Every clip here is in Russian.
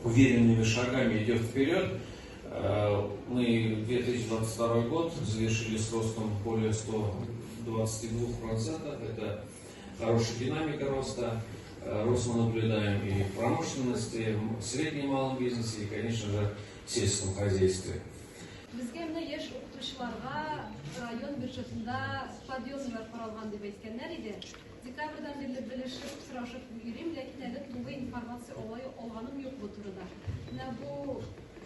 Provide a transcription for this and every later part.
уверенными шагами идет вперед. Мы 2022 год завершили с ростом более 122%. Это хорошая динамика роста. Рост мы наблюдаем и в промышленности, в среднем и малом бизнесе, и, конечно же, в сельском хозяйстве. Bizga mына yosh o'qituvchilarga rayon byudjetida stadionlar qaralgan deb aytganlar edi. Dekabrdan beri bilishib, so'rashib yurib, lekin hali bunga informatsiya olganim yo'q bu turida. Mana bu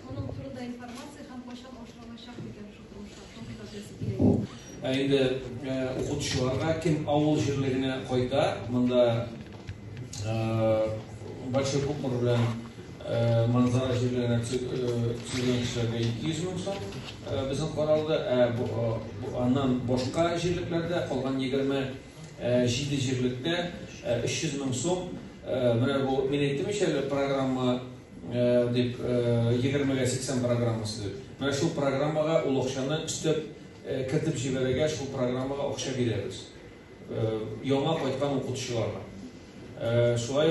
onun turida informatsiya ham qachon oshirilishi kerak shu turishda to'xtatilishi kerak. Endi o'qituvchilarga kim avul yerligini qo'yda, bunda большой Кукмар bilan manzara yerlerine tüzülen kişilerge 200 bin so'm bizim qaraldı. Ondan boshqa yerliklerde qolgan 27 yerlikte 300 bin so'm. Mana bu men aytdim o'sha programma deb 20 80 programmasi deb. Mana shu programmaga ul o'qishani istab kiritib jiberga shu programmaga o'qisha beramiz. Yangi qaytgan o'qituvchilarga. Şulay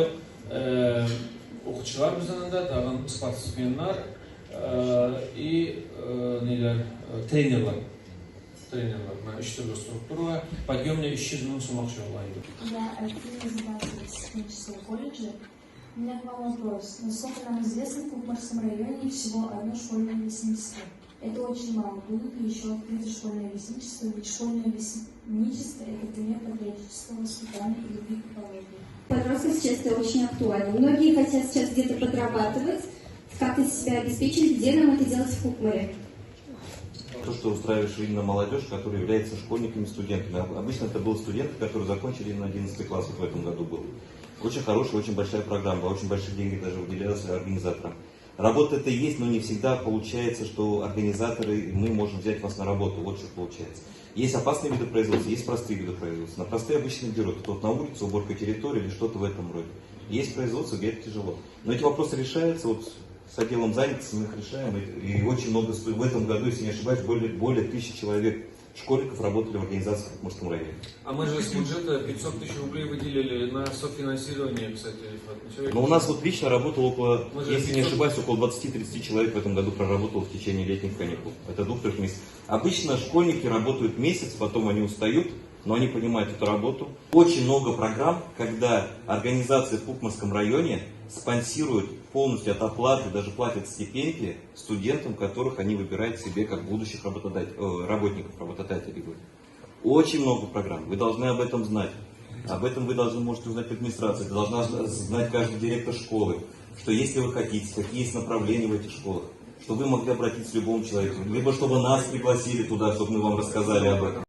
o'qituvchilar bizning de tag'in sportsmenlar и trenerlar. Mana 3 turli struktura va подъемный 300 bin so'm ақша oladi. Я активно занимаюсь в техническом колледже. У меня к вам вопрос. Насколько нам известно, в Кукмарском районе всего одно школьное лесничество. Это очень мало. Будут ли еще открыты школьное лесничество? Ведь школьное лесничество – это пример патриотического воспитания и любви к экологии. Подростков сейчас это очень актуально. Многие хотят сейчас где-то подрабатывать, как-то себя обеспечить, где нам это делать в Кукмаре. То, что устраиваешь именно молодежь, которая является школьниками, студентами. Обычно это были студенты, которые закончили именно 11 класс в этом году был. Очень хорошая, очень большая программа, очень большие деньги даже выделялись организаторам. Работа это есть, но не всегда получается, что организаторы, мы можем взять вас на работу, вот что получается. Есть опасные виды производства, есть простые виды производства. На простые обычно берут, это вот на улице, уборка территории или что-то в этом роде. Есть производство, где это тяжело. Но эти вопросы решаются, вот с отделом занятости мы их решаем. И очень много, в этом году, если не ошибаюсь, более 1000 человек, школьников, работали в организациях в Кукмарском районе. А мы же с бюджета 500 тысяч рублей выделили на софинансирование, кстати. Но у нас вот лично работало около, если не ошибаюсь, около 20-30 человек в этом году проработало в течение летних каникул. Это 2-3 месяцев. Обычно школьники работают месяц, потом они устают, но они понимают эту работу. Очень много программ, когда организации в Кукмарском районе спонсируют полностью от оплаты, даже платят стипендии студентам, которых они выбирают себе как будущих работников, работодателей. Очень много программ, вы должны об этом знать. Об этом вы можете узнать в администрации, должна знать каждый директор школы, что если вы хотите, какие есть направления в этих школах, что вы могли обратиться к любому человеку, либо чтобы нас пригласили туда, чтобы мы вам рассказали об этом.